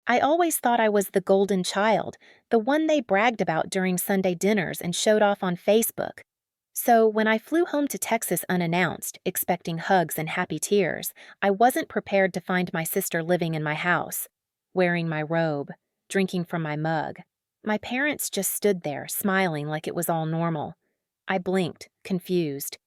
I always thought I was the golden child, the one they bragged about during Sunday dinners and showed off on Facebook. So when I flew home to Texas unannounced, expecting hugs and happy tears, I wasn't prepared to find my sister living in my house, wearing my robe, drinking from my mug. My parents just stood there, smiling like it was all normal. I blinked, confused.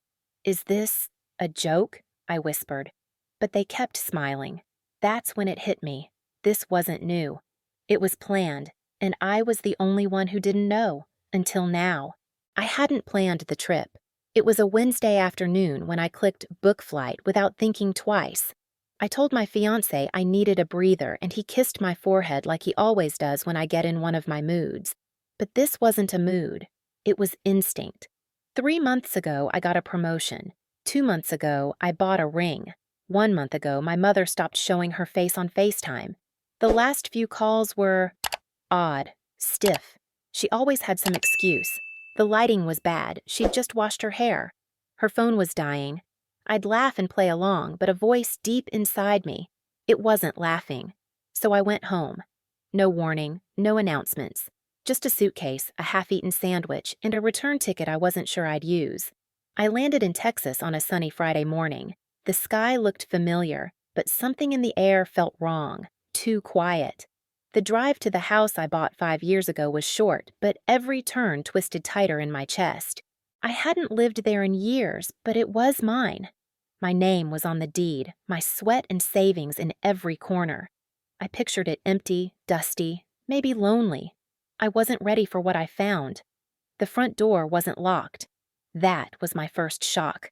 "Is this a joke?" I whispered. But they kept smiling. That's when it hit me. This wasn't new. It was planned, and I was the only one who didn't know, until now. I hadn't planned the trip. It was a Wednesday afternoon when I clicked book flight without thinking twice. I told my fiancé I needed a breather, and he kissed my forehead like he always does when I get in one of my moods. But this wasn't a mood. It was instinct. 3 months ago, I got a promotion. 2 months ago, I bought a ring. 1 month ago, my mother stopped showing her face on FaceTime. The last few calls were odd, stiff. She always had some excuse. The lighting was bad. She'd just washed her hair. Her phone was dying. I'd laugh and play along, but a voice deep inside me, it wasn't laughing. So I went home. No warning, no announcements. Just a suitcase, a half-eaten sandwich, and a return ticket I wasn't sure I'd use. I landed in Texas on a sunny Friday morning. The sky looked familiar, but something in the air felt wrong, too quiet. The drive to the house I bought 5 years ago was short, but every turn twisted tighter in my chest. I hadn't lived there in years, but it was mine. My name was on the deed, my sweat and savings in every corner. I pictured it empty, dusty, maybe lonely. I wasn't ready for what I found. The front door wasn't locked. That was my first shock.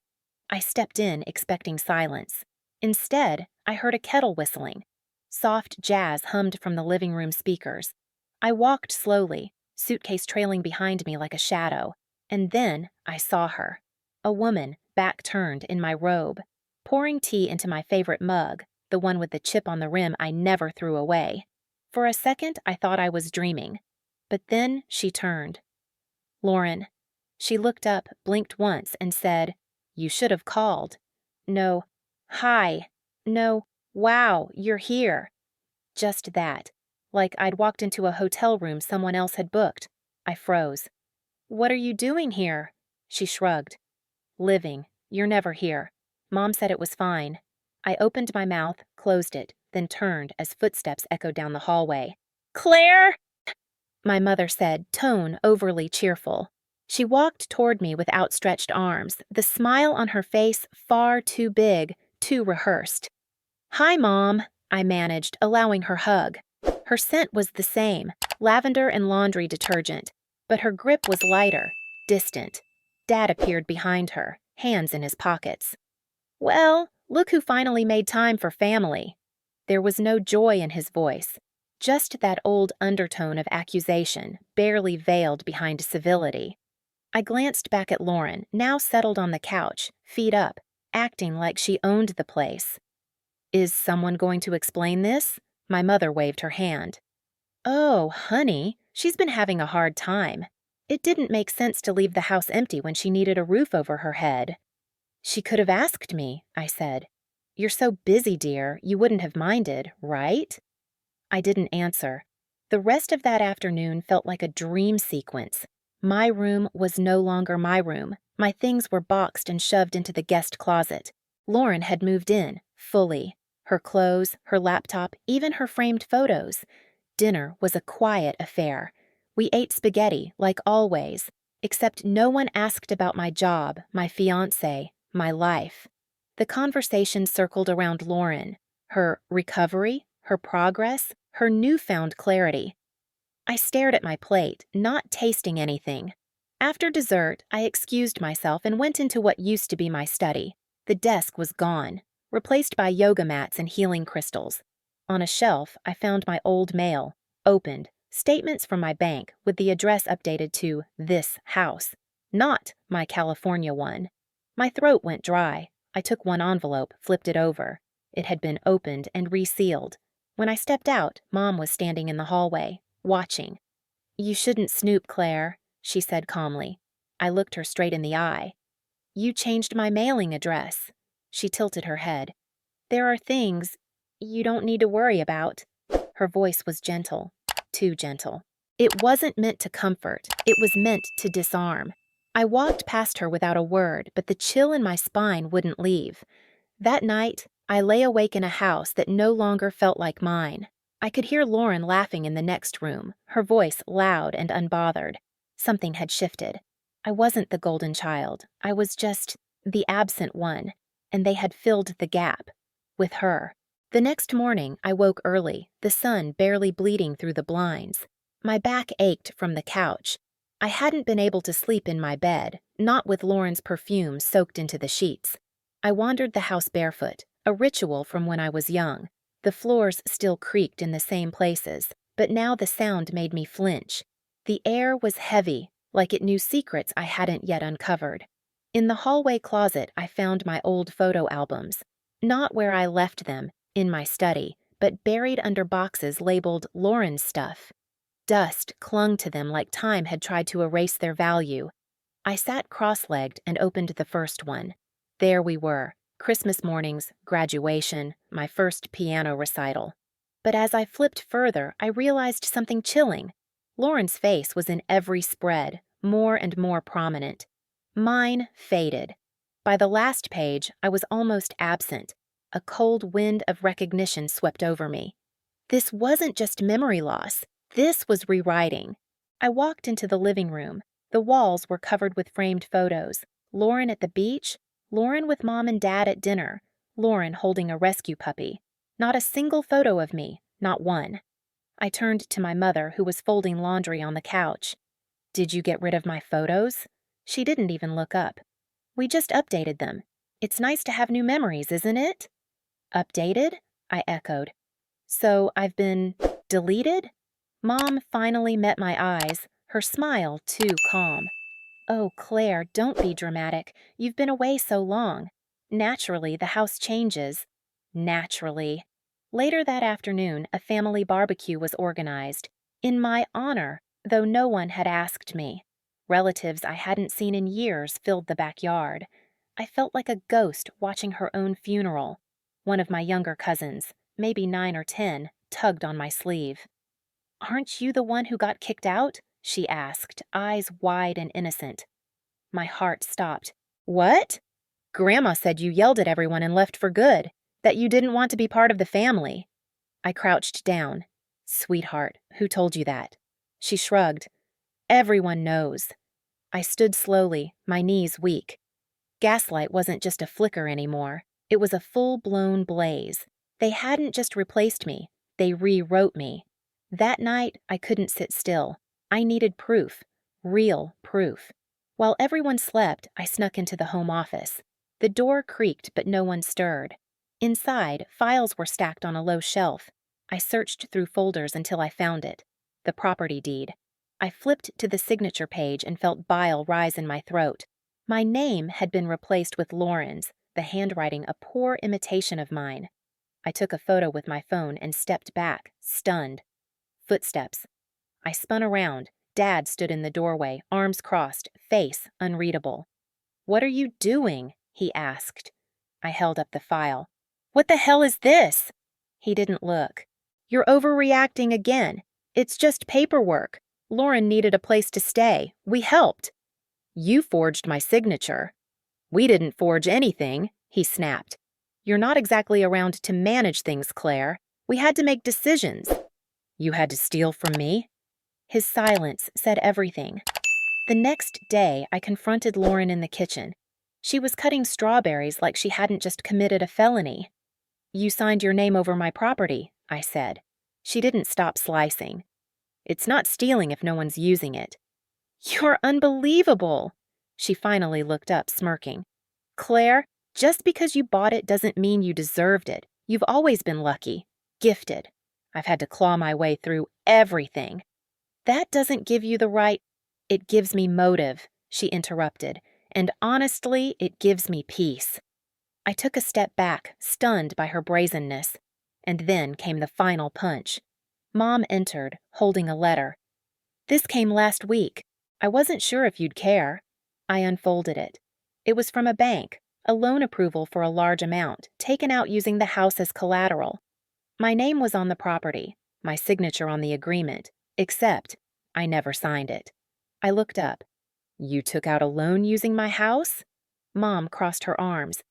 I stepped in, expecting silence. Instead, I heard a kettle whistling. Soft jazz hummed from the living room speakers. I walked slowly, suitcase trailing behind me like a shadow, and then I saw her. A woman, back turned, in my robe, pouring tea into my favorite mug, the one with the chip on the rim I never threw away. For a second, I thought I was dreaming. But then she turned. "Lauren." She looked up, blinked once, and said, "You should have called." No, "Hi." No, "Wow, you're here." Just that. Like I'd walked into a hotel room someone else had booked. I froze. "What are you doing here?" She shrugged. "Living. You're never here. Mom said it was fine." I opened my mouth, closed it, then turned as footsteps echoed down the hallway. "Claire!" my mother said, tone overly cheerful. She walked toward me with outstretched arms, the smile on her face far too big, too rehearsed. "Hi, Mom," I managed, allowing her hug. Her scent was the same, lavender and laundry detergent, but her grip was lighter, distant. Dad appeared behind her, hands in his pockets. "Well, look who finally made time for family." There was no joy in his voice, just that old undertone of accusation, barely veiled behind civility. I glanced back at Lauren, now settled on the couch, feet up, acting like she owned the place. "Is someone going to explain this?" My mother waved her hand. "Oh, honey, she's been having a hard time. It didn't make sense to leave the house empty when she needed a roof over her head." "She could have asked me," I said. "You're so busy, dear, you wouldn't have minded, right?" I didn't answer. The rest of that afternoon felt like a dream sequence. My room was no longer my room. My things were boxed and shoved into the guest closet. Lauren had moved in, fully. Her clothes, her laptop, even her framed photos. Dinner was a quiet affair. We ate spaghetti, like always, except no one asked about my job, my fiancé, my life. The conversation circled around Lauren, her recovery, her progress, her newfound clarity. I stared at my plate, not tasting anything. After dessert, I excused myself and went into what used to be my study. The desk was gone, replaced by yoga mats and healing crystals. On a shelf, I found my old mail, opened, statements from my bank with the address updated to this house, not my California one. My throat went dry. I took one envelope, flipped it over. It had been opened and resealed. When I stepped out, Mom was standing in the hallway, watching. "You shouldn't snoop, Claire," she said calmly. I looked her straight in the eye. "You changed my mailing address." She tilted her head. "There are things you don't need to worry about." Her voice was gentle, too gentle. It wasn't meant to comfort, it was meant to disarm. I walked past her without a word, but the chill in my spine wouldn't leave. That night, I lay awake in a house that no longer felt like mine. I could hear Lauren laughing in the next room, her voice loud and unbothered. Something had shifted. I wasn't the golden child. I was just the absent one, and they had filled the gap with her. The next morning, I woke early, the sun barely bleeding through the blinds. My back ached from the couch. I hadn't been able to sleep in my bed, not with Lauren's perfume soaked into the sheets. I wandered the house barefoot, a ritual from when I was young. The floors still creaked in the same places, but now the sound made me flinch. The air was heavy, like it knew secrets I hadn't yet uncovered. In the hallway closet, I found my old photo albums. Not where I left them, in my study, but buried under boxes labeled Lauren's stuff. Dust clung to them like time had tried to erase their value. I sat cross-legged and opened the first one. There we were, Christmas mornings, graduation, my first piano recital. But as I flipped further, I realized something chilling. Lauren's face was in every spread, more and more prominent. Mine faded. By the last page, I was almost absent. A cold wind of recognition swept over me. This wasn't just memory loss. This was rewriting. I walked into the living room. The walls were covered with framed photos. Lauren at the beach, Lauren with Mom and Dad at dinner, Lauren holding a rescue puppy. Not a single photo of me, not one. I turned to my mother, who was folding laundry on the couch. "Did you get rid of my photos?" She didn't even look up. "We just updated them. It's nice to have new memories, isn't it?" "Updated?" I echoed. "So I've been deleted?" Mom finally met my eyes, her smile too calm. "Oh, Claire, don't be dramatic. You've been away so long. Naturally, the house changes." Naturally. Later that afternoon, a family barbecue was organized. In my honor, though no one had asked me. Relatives I hadn't seen in years filled the backyard. I felt like a ghost watching her own funeral. One of my younger cousins, maybe 9 or 10, tugged on my sleeve. "Aren't you the one who got kicked out?" she asked, eyes wide and innocent. My heart stopped. "What?" "Grandma said you yelled at everyone and left for good, that you didn't want to be part of the family." I crouched down. "Sweetheart, who told you that?" She shrugged. "Everyone knows." I stood slowly, my knees weak. Gaslight wasn't just a flicker anymore. It was a full-blown blaze. They hadn't just replaced me. They rewrote me. That night, I couldn't sit still. I needed proof. Real proof. While everyone slept, I snuck into the home office. The door creaked, but no one stirred. Inside, files were stacked on a low shelf. I searched through folders until I found it. The property deed. I flipped to the signature page and felt bile rise in my throat. My name had been replaced with Lauren's, the handwriting a poor imitation of mine. I took a photo with my phone and stepped back, stunned. Footsteps. I spun around. Dad stood in the doorway, arms crossed, face unreadable. "What are you doing?" he asked. I held up the file. "What the hell is this?" He didn't look. "You're overreacting again. It's just paperwork. Lauren needed a place to stay. We helped." "You forged my signature." "We didn't forge anything," he snapped. "You're not exactly around to manage things, Claire. We had to make decisions." "You had to steal from me?" His silence said everything. The next day, I confronted Lauren in the kitchen. She was cutting strawberries like she hadn't just committed a felony. "You signed your name over my property," I said. She didn't stop slicing. "It's not stealing if no one's using it." "You're unbelievable." She finally looked up, smirking. "Claire, just because you bought it doesn't mean you deserved it. You've always been lucky. Gifted. I've had to claw my way through everything." "That doesn't give you the right—" "It gives me motive," she interrupted, "and honestly, it gives me peace." I took a step back, stunned by her brazenness. And then came the final punch. Mom entered, holding a letter. "This came last week. I wasn't sure if you'd care." I unfolded it. It was from a bank, a loan approval for a large amount, taken out using the house as collateral. My name was on the property. my signature on the agreement, except I never signed it. I looked up. You took out a loan using my house? Mom crossed her arms.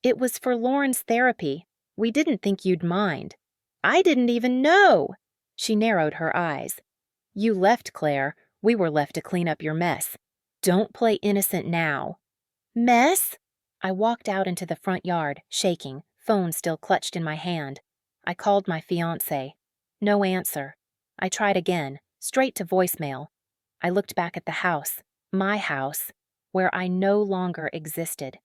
It was for Lauren's therapy. We didn't think you'd mind. I didn't even know. She narrowed her eyes. You left, Claire. We were left to clean up your mess. Don't play innocent now. Mess? I walked out into the front yard, shaking, phone still clutched in my hand. I called my fiancé. No answer. I tried again, straight to voicemail. I looked back at the house, my house, where I no longer existed.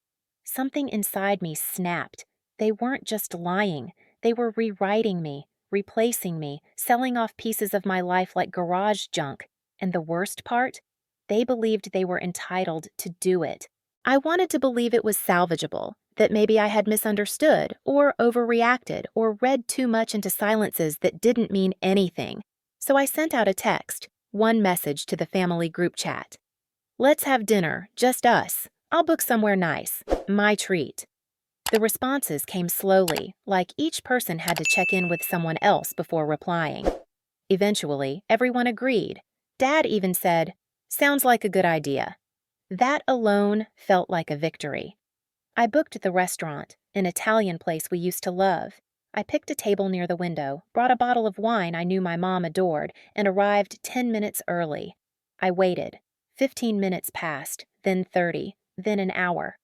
Something inside me snapped. They weren't just lying. They were rewriting me, replacing me, selling off pieces of my life like garage junk. And the worst part? They believed they were entitled to do it. I wanted to believe it was salvageable, that maybe I had misunderstood, or overreacted, or read too much into silences that didn't mean anything. So I sent out a text, one message to the family group chat. Let's have dinner, just us. I'll book somewhere nice. My treat. The responses came slowly, like each person had to check in with someone else before replying. Eventually, everyone agreed. Dad even said, "Sounds like a good idea." That alone felt like a victory. I booked the restaurant, an Italian place we used to love. I picked a table near the window, brought a bottle of wine I knew my mom adored, and arrived 10 minutes early. I waited. 15 minutes passed, then 30, then an hour.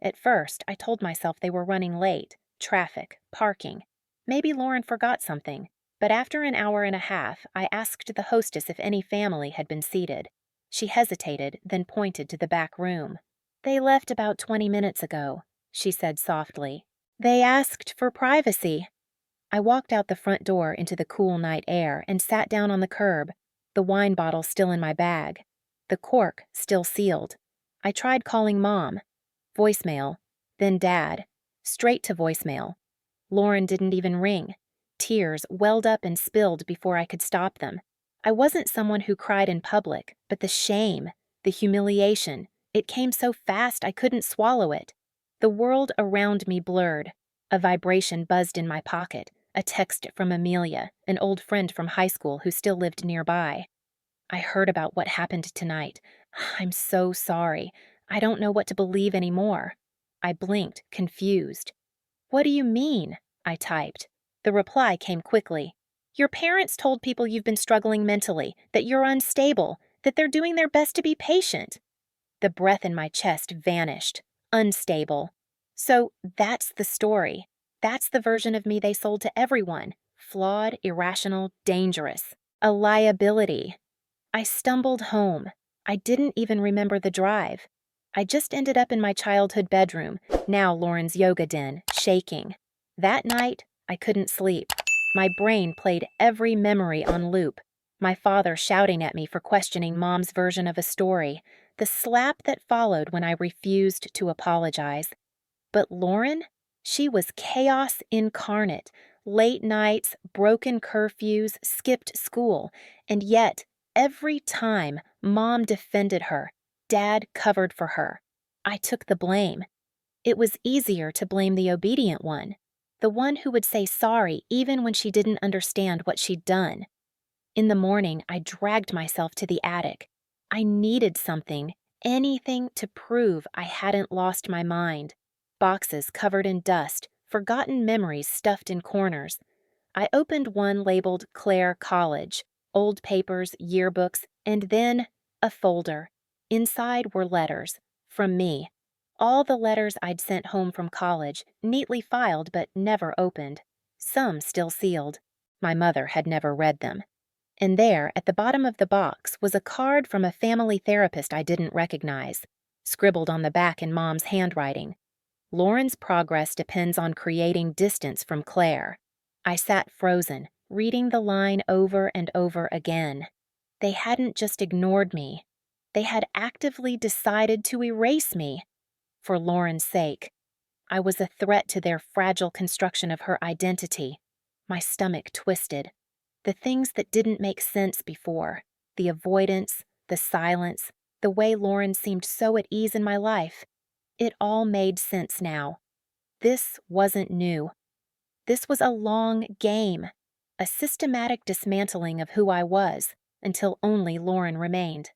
At first, I told myself they were running late, traffic, parking. Maybe Lauren forgot something, but after an hour and a half, I asked the hostess if any family had been seated. She hesitated, then pointed to the back room. They left about 20 minutes ago, she said softly. They asked for privacy. I walked out the front door into the cool night air and sat down on the curb, the wine bottle still in my bag, the cork still sealed. I tried calling Mom. Voicemail, then Dad, straight to voicemail. Lauren didn't even ring. Tears welled up and spilled before I could stop them. I wasn't someone who cried in public, but the shame, the humiliation, it came so fast I couldn't swallow it. The world around me blurred. A vibration buzzed in my pocket, a text from Amelia, an old friend from high school who still lived nearby. I heard about what happened tonight. I'm so sorry. I don't know what to believe anymore. I blinked, confused. What do you mean? I typed. The reply came quickly. Your parents told people you've been struggling mentally, that you're unstable, that they're doing their best to be patient. The breath in my chest vanished. Unstable. So that's the story. That's the version of me they sold to everyone. Flawed, irrational, dangerous. A liability. I stumbled home. I didn't even remember the drive. I just ended up in my childhood bedroom, now Lauren's yoga den, shaking. That night, I couldn't sleep. My brain played every memory on loop. My father shouting at me for questioning Mom's version of a story, the slap that followed when I refused to apologize. But Lauren? She was chaos incarnate. Late nights, broken curfews, skipped school, and yet, every time Mom defended her, Dad covered for her. I took the blame. It was easier to blame the obedient one, the one who would say sorry even when she didn't understand what she'd done. In the morning, I dragged myself to the attic. I needed something, anything to prove I hadn't lost my mind. Boxes covered in dust, forgotten memories stuffed in corners. I opened one labeled Claire College, old papers, yearbooks, and then a folder. Inside were letters, from me. All the letters I'd sent home from college, neatly filed but never opened. Some still sealed. My mother had never read them. And there, at the bottom of the box, was a card from a family therapist I didn't recognize, scribbled on the back in Mom's handwriting. Lauren's progress depends on creating distance from Claire. I sat frozen, reading the line over and over again. They hadn't just ignored me. They had actively decided to erase me. For Lauren's sake. I was a threat to their fragile construction of her identity. My stomach twisted. The things that didn't make sense before, the avoidance, the silence, the way Lauren seemed so at ease in my life, it all made sense now. This wasn't new. This was a long game. A systematic dismantling of who I was, until only Lauren remained.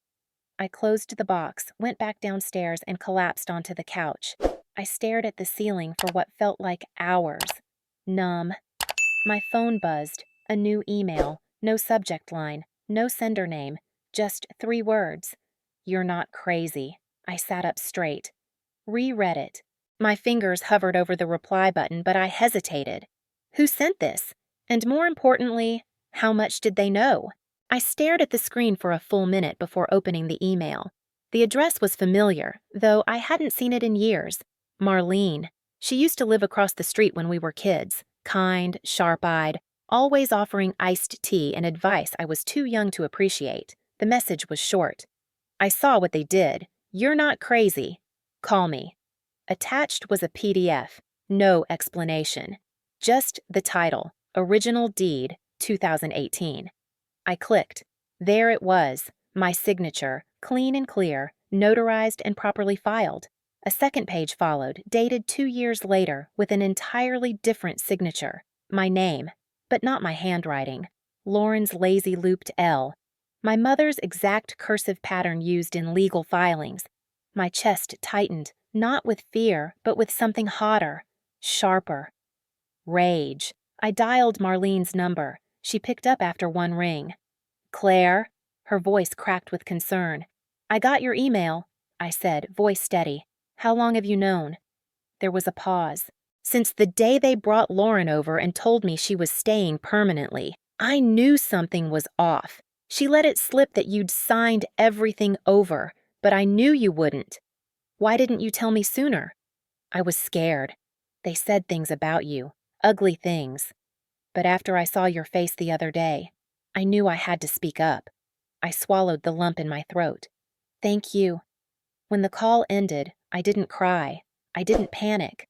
I closed the box, went back downstairs, and collapsed onto the couch. I stared at the ceiling for what felt like hours. Numb. My phone buzzed. A new email. No subject line. No sender name. Just 3 words. "You're not crazy." I sat up straight. Reread it. My fingers hovered over the reply button, but I hesitated. Who sent this? And more importantly, how much did they know? I stared at the screen for a full minute before opening the email. The address was familiar, though I hadn't seen it in years. Marlene. She used to live across the street when we were kids. Kind, sharp-eyed, always offering iced tea and advice I was too young to appreciate. The message was short. I saw what they did. "You're not crazy. Call me." Attached was a PDF. No explanation. Just the title, Original Deed, 2018. I clicked. There it was, my signature, clean and clear, notarized and properly filed. A second page followed, dated 2 years later, with an entirely different signature. My name, but not my handwriting. Lauren's lazy looped L. My mother's exact cursive pattern used in legal filings. My chest tightened, not with fear, but with something hotter, sharper. Rage. I dialed Marlene's number. She picked up after one ring. "Claire?" Her voice cracked with concern. "I got your email," I said, voice steady. "How long have you known?" There was a pause. "Since the day they brought Lauren over and told me she was staying permanently. I knew something was off. She let it slip that you'd signed everything over, but I knew you wouldn't. Why didn't you tell me sooner?" I was scared. They said things about you, ugly things. But after I saw your face the other day, I knew I had to speak up. I swallowed the lump in my throat. "Thank you." When the call ended, I didn't cry. I didn't panic.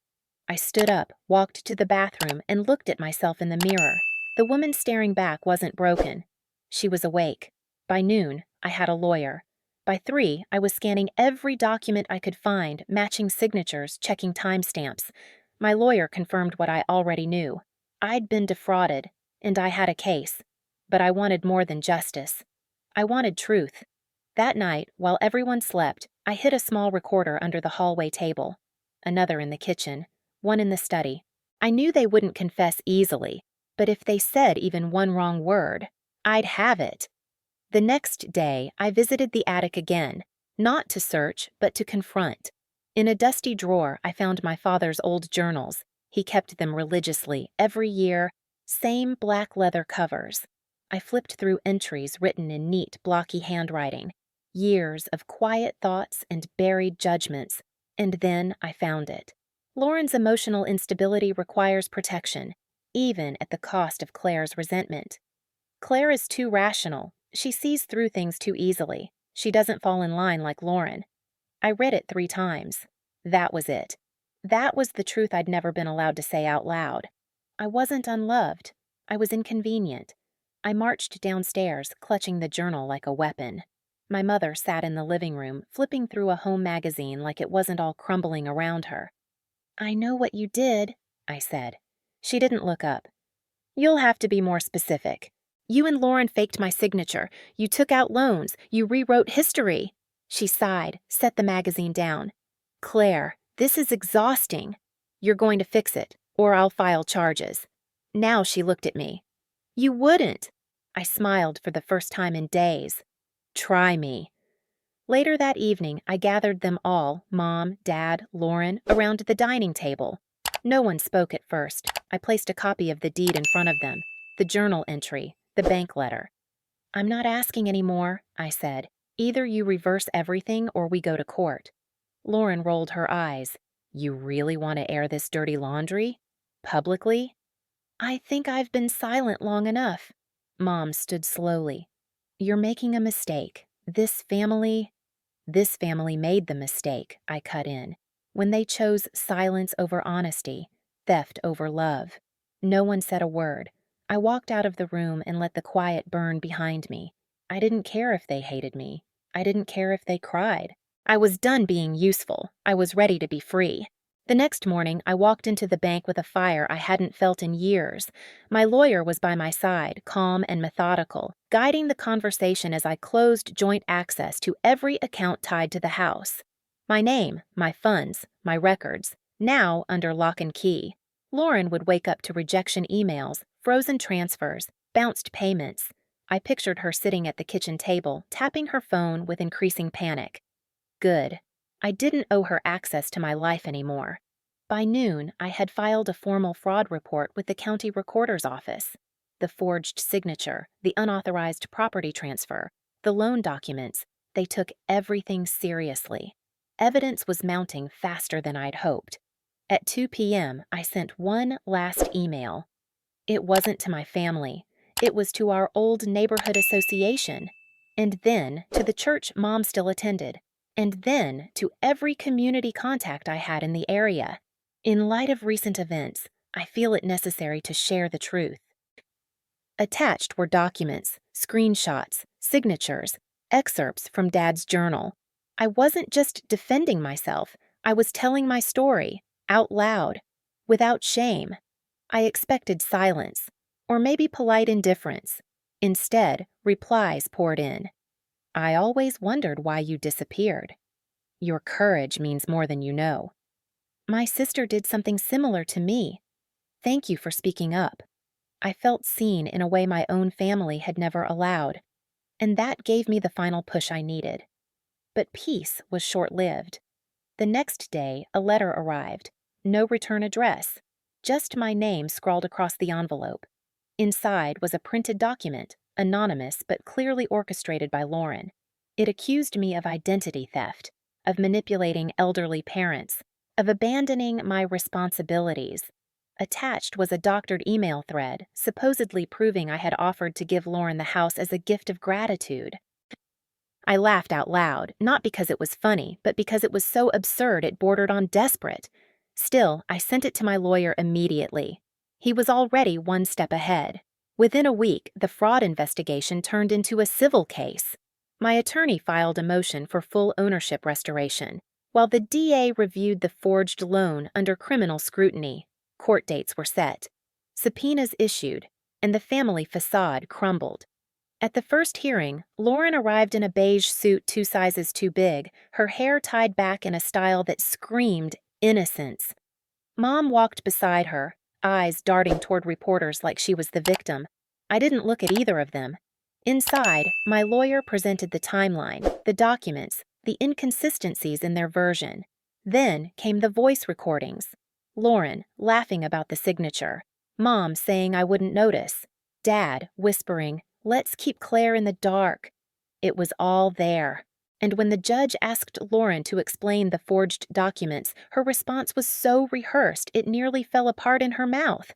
I stood up, walked to the bathroom, and looked at myself in the mirror. The woman staring back wasn't broken. She was awake. By noon, I had a lawyer. By 3, I was scanning every document I could find, matching signatures, checking timestamps. My lawyer confirmed what I already knew. I'd been defrauded, and I had a case. But I wanted more than justice. I wanted truth. That night, while everyone slept, I hid a small recorder under the hallway table. Another in the kitchen. One in the study. I knew they wouldn't confess easily, but if they said even one wrong word, I'd have it. The next day, I visited the attic again, not to search, but to confront. In a dusty drawer, I found my father's old journals. He kept them religiously, every year, same black leather covers. I flipped through entries written in neat, blocky handwriting, years of quiet thoughts and buried judgments, and then I found it. Lauren's emotional instability requires protection, even at the cost of Claire's resentment. Claire is too rational. She sees through things too easily. She doesn't fall in line like Lauren. I read it 3 times. That was it. That was the truth I'd never been allowed to say out loud. I wasn't unloved. I was inconvenient. I marched downstairs, clutching the journal like a weapon. My mother sat in the living room, flipping through a home magazine like it wasn't all crumbling around her. "I know what you did," I said. She didn't look up. "You'll have to be more specific. You and Lauren faked my signature. You took out loans. You rewrote history." She sighed, set the magazine down. "Claire, this is exhausting. You're going to fix it, or I'll file charges." Now she looked at me. "You wouldn't." I smiled for the first time in days. "Try me." Later that evening, I gathered them all, Mom, Dad, Lauren, around the dining table. No one spoke at first. I placed a copy of the deed in front of them, the journal entry, the bank letter. "I'm not asking any more," I said. "Either you reverse everything or we go to court." Lauren rolled her eyes. "You really want to air this dirty laundry? Publicly?" "I think I've been silent long enough." Mom stood slowly. "You're making a mistake. This family made the mistake," I cut in, "when they chose silence over honesty, theft over love." No one said a word. I walked out of the room and let the quiet burn behind me. I didn't care if they hated me. I didn't care if they cried. I was done being useful. I was ready to be free. The next morning, I walked into the bank with a fire I hadn't felt in years. My lawyer was by my side, calm and methodical, guiding the conversation as I closed joint access to every account tied to the house. My name, my funds, my records, now under lock and key. Lauren would wake up to rejection emails, frozen transfers, bounced payments. I pictured her sitting at the kitchen table, tapping her phone with increasing panic. Good. I didn't owe her access to my life anymore. By noon, I had filed a formal fraud report with the county recorder's office. The forged signature, the unauthorized property transfer, the loan documents, they took everything seriously. Evidence was mounting faster than I'd hoped. At 2 p.m., I sent one last email. It wasn't to my family. It was to our old neighborhood association. And then to the church Mom still attended. And then to every community contact I had in the area. In light of recent events, I feel it necessary to share the truth. Attached were documents, screenshots, signatures, excerpts from Dad's journal. I wasn't just defending myself, I was telling my story, out loud, without shame. I expected silence, or maybe polite indifference. Instead, replies poured in. I always wondered why you disappeared. Your courage means more than you know. My sister did something similar to me. Thank you for speaking up. I felt seen in a way my own family had never allowed, and that gave me the final push I needed. But peace was short-lived. The next day, a letter arrived. No return address. Just my name scrawled across the envelope. Inside was a printed document, anonymous but clearly orchestrated by Lauren. It accused me of identity theft, of manipulating elderly parents, of abandoning my responsibilities. Attached was a doctored email thread, supposedly proving I had offered to give Lauren the house as a gift of gratitude. I laughed out loud, not because it was funny, but because it was so absurd it bordered on desperate. Still, I sent it to my lawyer immediately. He was already one step ahead. Within a week, the fraud investigation turned into a civil case. My attorney filed a motion for full ownership restoration, while the DA reviewed the forged loan under criminal scrutiny. Court dates were set. Subpoenas issued, and the family facade crumbled. At the first hearing, Lauren arrived in a beige suit 2 sizes too big, her hair tied back in a style that screamed innocence. Mom walked beside her, eyes darting toward reporters like she was the victim. I didn't look at either of them. Inside, my lawyer presented the timeline, the documents, the inconsistencies in their version. Then came the voice recordings. Lauren laughing about the signature. Mom saying I wouldn't notice. Dad whispering, "Let's keep Claire in the dark." It was all there. And when the judge asked Lauren to explain the forged documents, her response was so rehearsed it nearly fell apart in her mouth.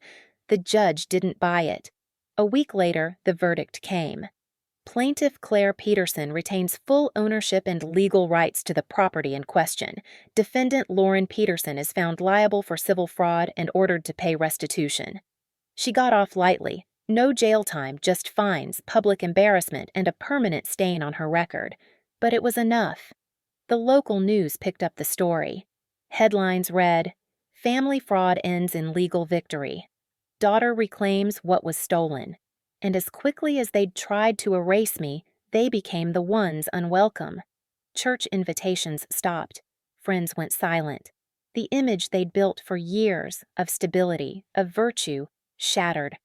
The judge didn't buy it. A week later, the verdict came. Plaintiff Claire Peterson retains full ownership and legal rights to the property in question. Defendant Lauren Peterson is found liable for civil fraud and ordered to pay restitution. She got off lightly. No jail time, just fines, public embarrassment, and a permanent stain on her record. But it was enough. The local news picked up the story. Headlines read, "Family fraud ends in legal victory. Daughter reclaims what was stolen." And as quickly as they'd tried to erase me, they became the ones unwelcome. Church invitations stopped. Friends went silent. The image they'd built for years of stability, of virtue, shattered.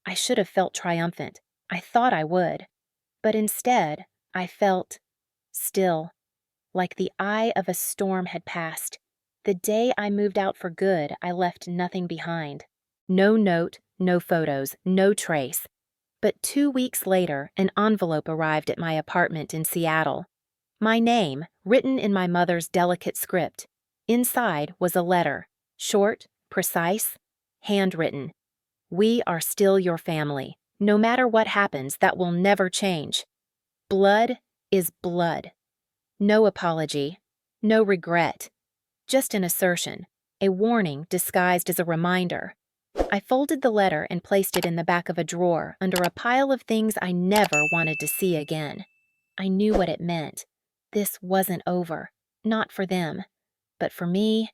I should have felt triumphant. I thought I would. But instead, I felt still, like the eye of a storm had passed. The day I moved out for good, I left nothing behind. No note, no photos, no trace. But 2 weeks later, an envelope arrived at my apartment in Seattle. My name, written in my mother's delicate script. Inside was a letter, short, precise, handwritten. "We are still your family. No matter what happens, that will never change. Blood is blood." No apology, no regret. Just an assertion, a warning disguised as a reminder. I folded the letter and placed it in the back of a drawer under a pile of things I never wanted to see again. I knew what it meant. This wasn't over. Not for them. But for me,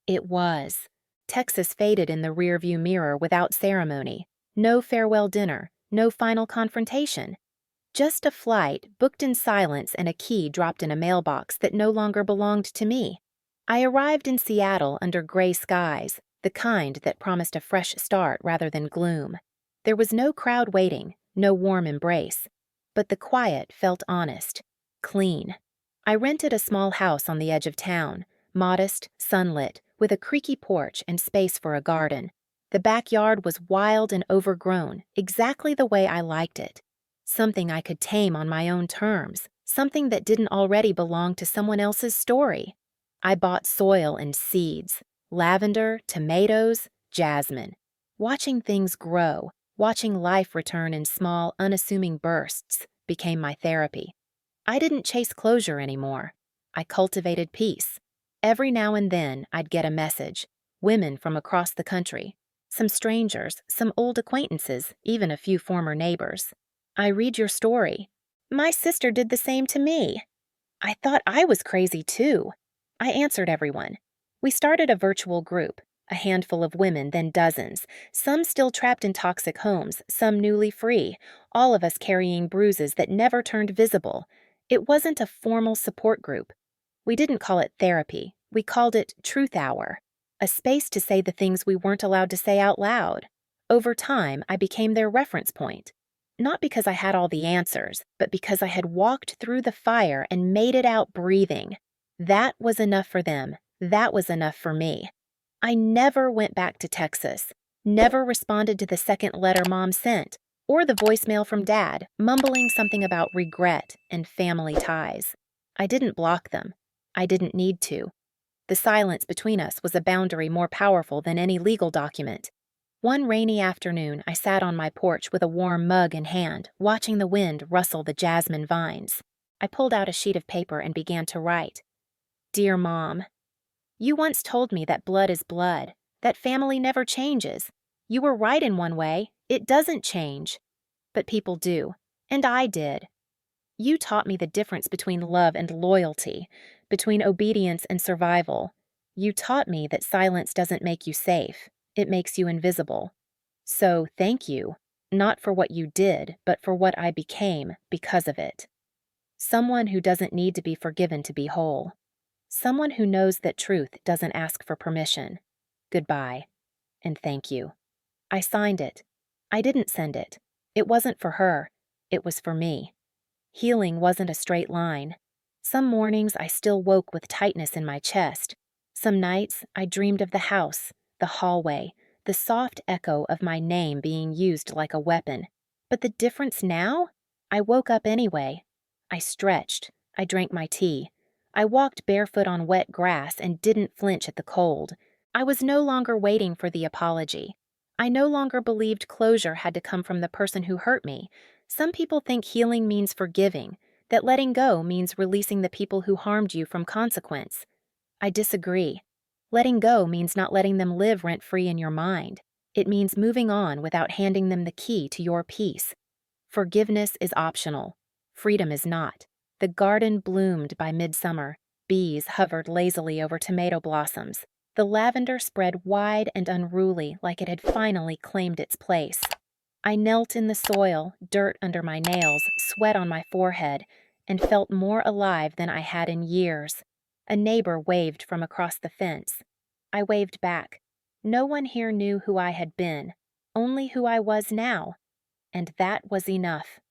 It was. Texas faded in the rearview mirror without ceremony. No farewell dinner, no final confrontation. Just a flight booked in silence and a key dropped in a mailbox that no longer belonged to me. I arrived in Seattle under gray skies, the kind that promised a fresh start rather than gloom. There was no crowd waiting, no warm embrace. But the quiet felt honest, clean. I rented a small house on the edge of town, modest, sunlit, with a creaky porch and space for a garden. The backyard was wild and overgrown, exactly the way I liked it. Something I could tame on my own terms, something that didn't already belong to someone else's story. I bought soil and seeds, lavender, tomatoes, jasmine. Watching things grow, watching life return in small, unassuming bursts, became my therapy. I didn't chase closure anymore. I cultivated peace. Every now and then, I'd get a message. Women from across the country. Some strangers, some old acquaintances, even a few former neighbors. I read your story. My sister did the same to me. I thought I was crazy too. I answered everyone. We started a virtual group, a handful of women, then dozens, some still trapped in toxic homes, some newly free, all of us carrying bruises that never turned visible. It wasn't a formal support group. We didn't call it therapy. We called it Truth Hour, a space to say the things we weren't allowed to say out loud. Over time, I became their reference point. Not because I had all the answers, but because I had walked through the fire and made it out breathing. That was enough for them. That was enough for me. I never went back to Texas, never responded to the second letter Mom sent, or the voicemail from Dad, mumbling something about regret and family ties. I didn't block them. I didn't need to. The silence between us was a boundary more powerful than any legal document. One rainy afternoon, I sat on my porch with a warm mug in hand, watching the wind rustle the jasmine vines. I pulled out a sheet of paper and began to write. Dear Mom, you once told me that blood is blood, that family never changes. You were right in one way, it doesn't change. But people do, and I did. You taught me the difference between love and loyalty, between obedience and survival. You taught me that silence doesn't make you safe, it makes you invisible. So thank you, not for what you did, but for what I became because of it. Someone who doesn't need to be forgiven to be whole. Someone who knows that truth doesn't ask for permission. Goodbye, and thank you. I signed it. I didn't send it. It wasn't for her. It was for me. Healing wasn't a straight line. Some mornings I still woke with tightness in my chest. Some nights I dreamed of the house, the hallway, the soft echo of my name being used like a weapon. But the difference now? I woke up anyway. I stretched. I drank my tea. I walked barefoot on wet grass and didn't flinch at the cold. I was no longer waiting for the apology. I no longer believed closure had to come from the person who hurt me. Some people think healing means forgiving, that letting go means releasing the people who harmed you from consequence. I disagree. Letting go means not letting them live rent-free in your mind. It means moving on without handing them the key to your peace. Forgiveness is optional. Freedom is not. The garden bloomed by midsummer. Bees hovered lazily over tomato blossoms. The lavender spread wide and unruly like it had finally claimed its place. I knelt in the soil, dirt under my nails, sweat on my forehead, and felt more alive than I had in years. A neighbor waved from across the fence. I waved back. No one here knew who I had been, only who I was now. And that was enough.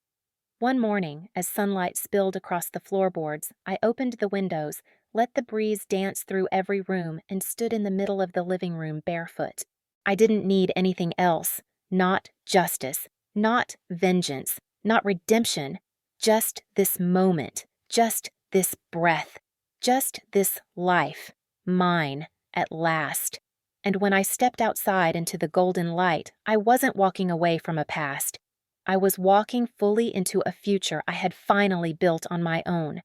One morning, as sunlight spilled across the floorboards, I opened the windows, let the breeze dance through every room, and stood in the middle of the living room barefoot. I didn't need anything else. Not justice, not vengeance, not redemption. Just this moment, just this breath, just this life, mine, at last. And when I stepped outside into the golden light, I wasn't walking away from a past. I was walking fully into a future I had finally built on my own.